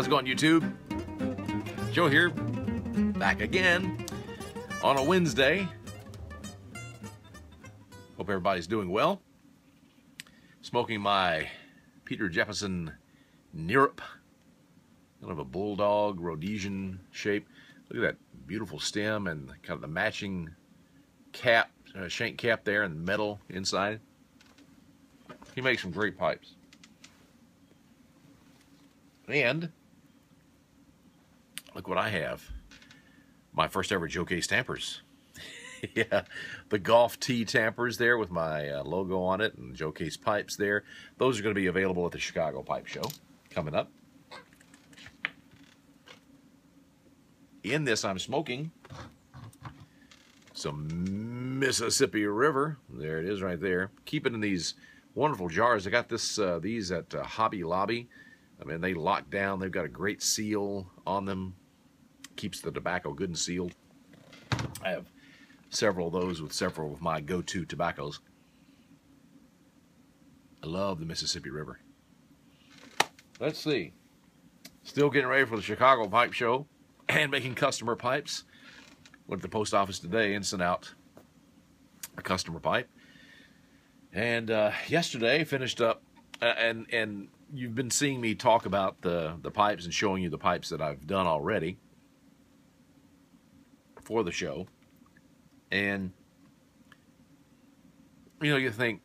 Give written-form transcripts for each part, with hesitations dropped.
How's it going, YouTube? Joe here, back again on a Wednesday. Hope everybody's doing well. Smoking my Peter Jeppesen Nirrup, kind of a bulldog Rhodesian shape. Look at that beautiful stem and kind of the matching cap, shank cap there, and metal inside. He makes some great pipes. And look what I have. My first ever Joe Case Tampers. Yeah, the Golf Tee Tampers there with my logo on it and Joe Case pipes there. Those are going to be available at the Chicago Pipe Show coming up. In this, I'm smoking some Mississippi River. There it is right there. Keep it in these wonderful jars. I got these at Hobby Lobby. I mean, they lock down. They've got a great seal on them. Keeps the tobacco good and sealed. I have several of those with several of my go-to tobaccos. I love the Mississippi River. Let's see. Still getting ready for the Chicago Pipe Show and making customer pipes. Went to the post office today and sent out a customer pipe. And yesterday finished up, and you've been seeing me talk about the pipes and showing you the pipes that I've done already for the show. And, you know, you think,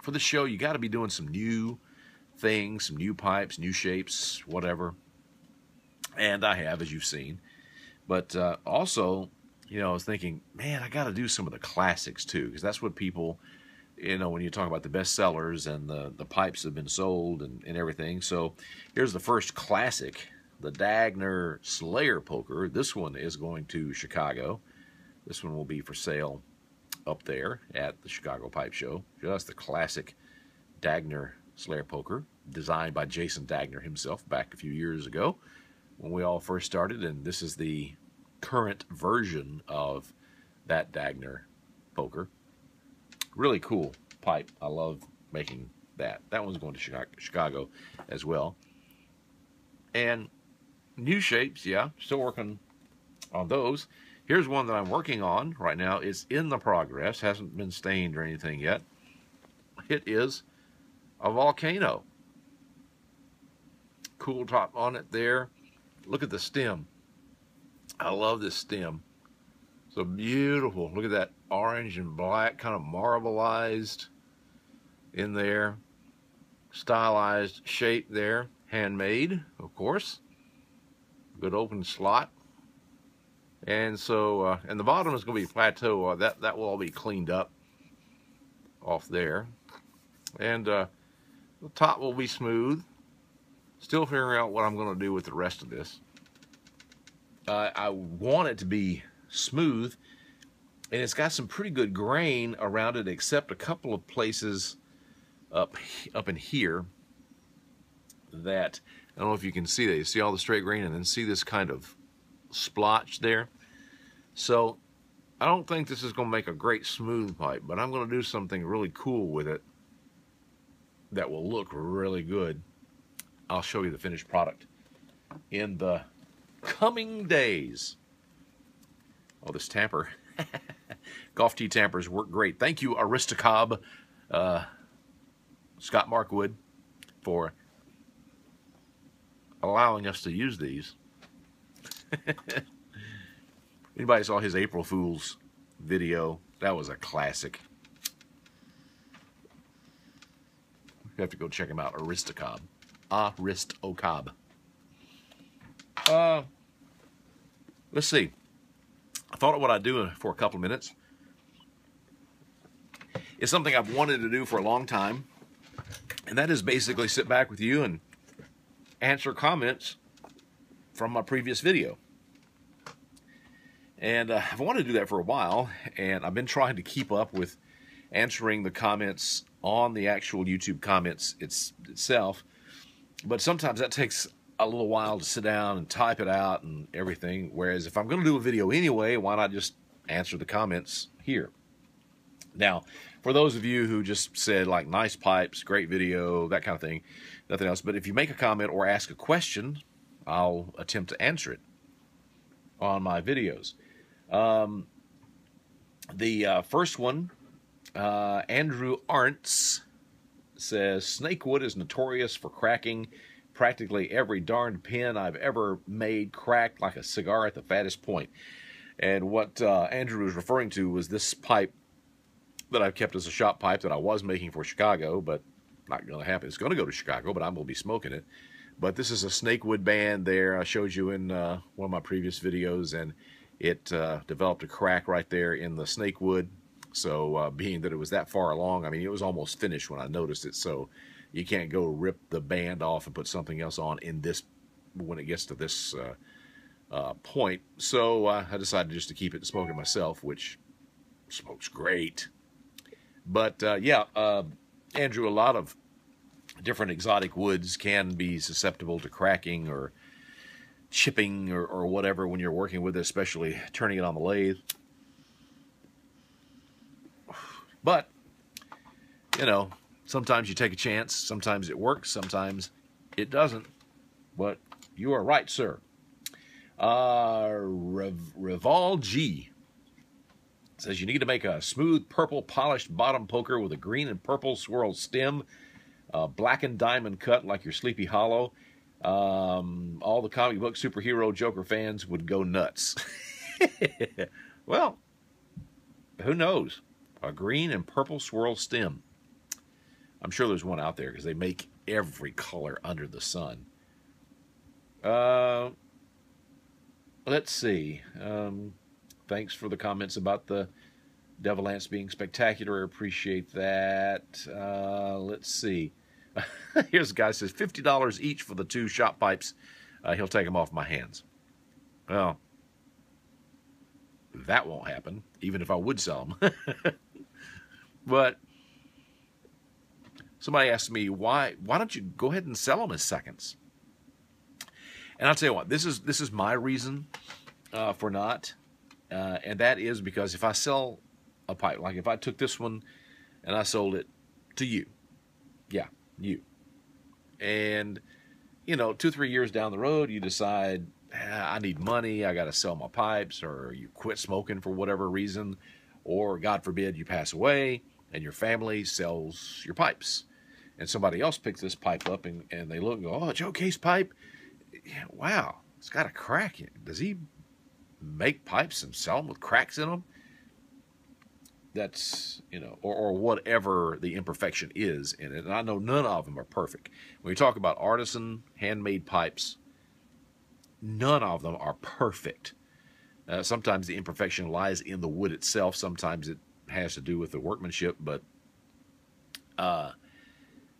for the show, you got to be doing some new things, some new pipes, new shapes, whatever. And I have, as you've seen. But also, you know, I was thinking, man, I got to do some of the classics, too, because that's what people, you know, when you talk about the best sellers and the pipes that have been sold and everything. So here's the first classic, the Dagner Slayer Poker. This one is going to Chicago. This one will be for sale up there at the Chicago Pipe Show. Just the classic Dagner Slayer Poker, designed by Jason Dagner himself back a few years ago when we all first started. And this is the current version of that Dagner Poker. Really cool pipe. I love making that. That one's going to Chicago as well. And new shapes, yeah, still working on those. Here's one that I'm working on right now. It's in the progress, hasn't been stained or anything yet. It is a volcano. Cool top on it there. Look at the stem. I love this stem. So beautiful. Look at that orange and black, kind of marbleized in there. Stylized shape there. Handmade, of course. Good open slot. And so, and the bottom is going to be plateau. That will all be cleaned up off there. And the top will be smooth. Still figuring out what I'm going to do with the rest of this. I want it to be smooth, and it's got some pretty good grain around it, except a couple of places up in here that, I don't know if you can see that. You see all the straight grain and then see this kind of splotch there. So I don't think this is going to make a great smooth pipe, but I'm going to do something really cool with it that will look really good. I'll show you the finished product in the coming days. Oh, this tamper. Golf Tee Tampers work great. Thank you, Aristocob, Scott Markwood, for allowing us to use these. Anybody saw his April Fool's video? That was a classic. You have to go check him out. Aristocob. Aristocob. Let's see. I thought of what I'd do for a couple of minutes. It's something I've wanted to do for a long time. And that is basically sit back with you and answer comments from my previous video. And I've wanted to do that for a while, and I've been trying to keep up with answering the comments on the actual YouTube comments itself. But sometimes that takes a little while to sit down and type it out and everything. Whereas if I'm going to do a video anyway, why not just answer the comments here? Now, for those of you who just said, like, nice pipes, great video, that kind of thing, nothing else. But if you make a comment or ask a question, I'll attempt to answer it on my videos. The first one, Andrew Arntz says, Snakewood is notorious for cracking. Practically every darned pin I've ever made cracked like a cigar at the fattest point. And what Andrew was referring to was this pipe that I've kept as a shop pipe that I was making for Chicago, but not going to happen. It's going to go to Chicago, but I'm going to be smoking it. But this is a Snakewood band there. I showed you in one of my previous videos, and it developed a crack right there in the Snakewood. So being that it was that far along, I mean, it was almost finished when I noticed it. So you can't go rip the band off and put something else on in this when it gets to this point. So I decided just to keep it and smoke it myself, which smokes great. But yeah, Andrew, a lot of different exotic woods can be susceptible to cracking or chipping or whatever when you're working with it, especially turning it on the lathe. But, you know, sometimes you take a chance, sometimes it works, sometimes it doesn't. But you are right, sir. Reval G says you need to make a smooth purple polished bottom poker with a green and purple swirl stem, blackened diamond cut like your Sleepy Hollow. All the comic book superhero Joker fans would go nuts. Well, who knows? A green and purple swirl stem. I'm sure there's one out there because they make every color under the sun. Let's see. Thanks for the comments about the Devil Ants being spectacular. I appreciate that. Let's see. Here's a guy who says $50 each for the 2 shop pipes. He'll take them off my hands. Well, that won't happen, even if I would sell them. But somebody asked me, why don't you go ahead and sell them as seconds? And I'll tell you what, this is my reason for not. And that is because if I sell a pipe, like if I took this one and I sold it to you, yeah, you, and, you know, 2-3 years down the road, you decide, I need money, I got to sell my pipes, or you quit smoking for whatever reason, or God forbid you pass away and your family sells your pipes. And somebody else picks this pipe up and they look and go, oh, Joe Case pipe? Yeah, wow, it's got a crack in it. Does he make pipes and sell them with cracks in them? That's, you know, or whatever the imperfection is in it. And I know none of them are perfect. When you talk about artisan handmade pipes, none of them are perfect. Sometimes the imperfection lies in the wood itself. Sometimes it has to do with the workmanship. But,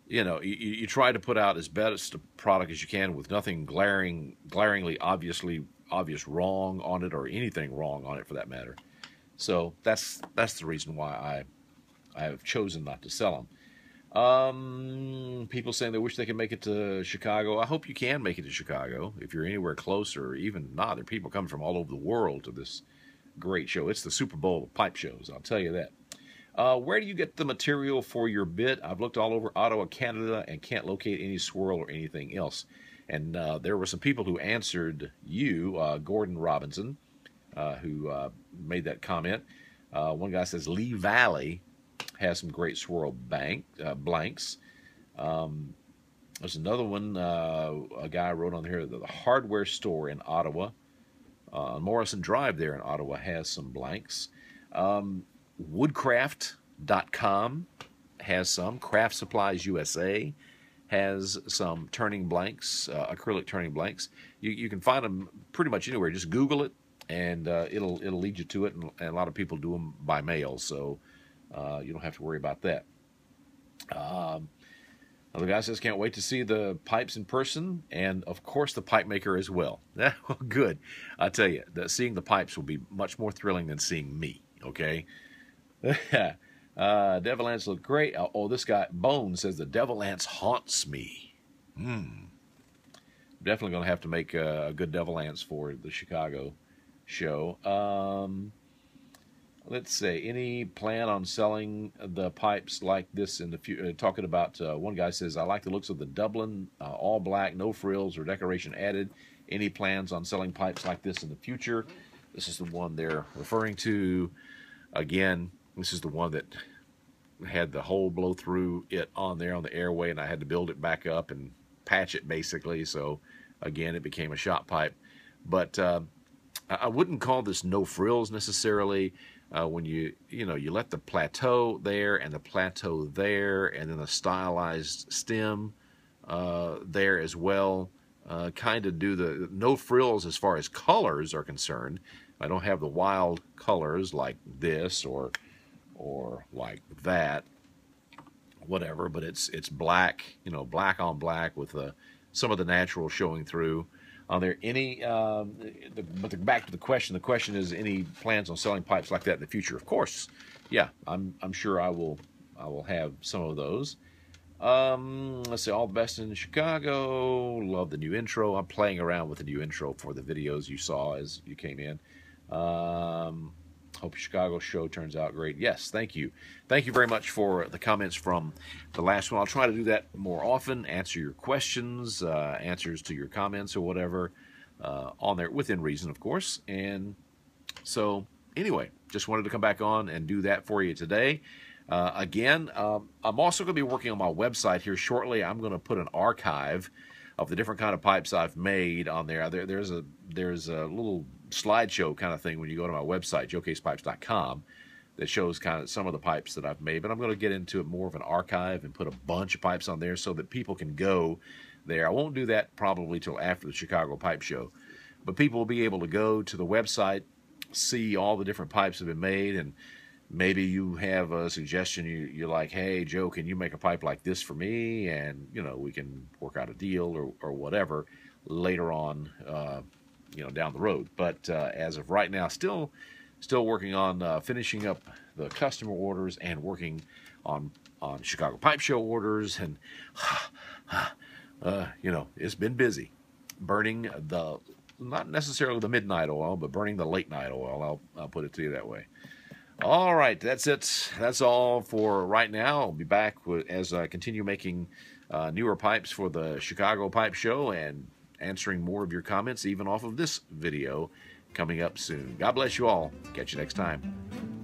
you know, you try to put out as best a product as you can with nothing glaringly obvious wrong on it, or anything wrong on it for that matter. So that's the reason why I have chosen not to sell them. People saying they wish they could make it to Chicago. I hope you can make it to Chicago if you're anywhere close, or even not. There are people coming from all over the world to this great show. It's the Super Bowl of pipe shows, I'll tell you that. Where do you get the material for your bit? I've looked all over Ottawa, Canada, and can't locate any swirl or anything else. And there were some people who answered you, Gordon Robinson, who made that comment. One guy says Lee Valley has some great swirl blanks. There's another one, a guy wrote on here, the hardware store in Ottawa, Morrison Drive there in Ottawa has some blanks. Woodcraft.com has some. Craft Supplies USA has some turning blanks, acrylic turning blanks. You can find them pretty much anywhere. Just Google it, and it'll lead you to it. And a lot of people do them by mail, so you don't have to worry about that. Another guy says, can't wait to see the pipes in person, and of course the pipe maker as well. Well, good. I tell you, seeing the pipes will be much more thrilling than seeing me. Okay. Devil Ants look great. Oh, this guy Bone says the Devil Ants haunts me. Definitely going to have to make a good Devil Ants for the Chicago show. Let's see. Any plan on selling the pipes like this in the future? Talking about one guy says, I like the looks of the Dublin, all black, no frills or decoration added, any plans on selling pipes like this in the future. This is the one they're referring to. Again, this is the one that had the hole blow through it on there on the airway, and I had to build it back up and patch it basically. So again, it became a shot pipe. But I wouldn't call this no frills necessarily. When you let the plateau there and the plateau there, and then the stylized stem there as well, kind of do the no frills as far as colors are concerned. I don't have the wild colors like this or like that, whatever, but it's black, black on black with some of the natural showing through. Are there any, back to the question. The question is, any plans on selling pipes like that in the future? Of course, yeah. I'm sure I will have some of those. Let's see, all the best in Chicago. Love the new intro. I'm playing around with the new intro for the videos you saw as you came in. Hope Chicago show turns out great. Yes, thank you. Thank you very much for the comments from the last one. I'll try to do that more often, answer your questions, answers to your comments or whatever on there, within reason, of course. And so, anyway, just wanted to come back on and do that for you today. Again, I'm also going to be working on my website here shortly. I'm going to put an archive of the different kind of pipes I've made on there. There's a little slideshow kind of thing when you go to my website, joecasepipes.com, that shows kind of some of the pipes that I've made. But I'm going to get into it more of an archive and put a bunch of pipes on there so that people can go there. I won't do that probably till after the Chicago Pipe Show, but people will be able to go to the website, see all the different pipes that have been made, and maybe you have a suggestion. You're like, hey, Joe, can you make a pipe like this for me? And, we can work out a deal or whatever later on, down the road. But as of right now, still working on finishing up the customer orders and working on Chicago Pipe Show orders. And, it's been busy burning not necessarily the midnight oil, but burning the late night oil. I'll put it to you that way. All right, that's it. That's all for right now. I'll be back as I continue making newer pipes for the Chicago Pipe Show and answering more of your comments, even off of this video, coming up soon. God bless you all. Catch you next time.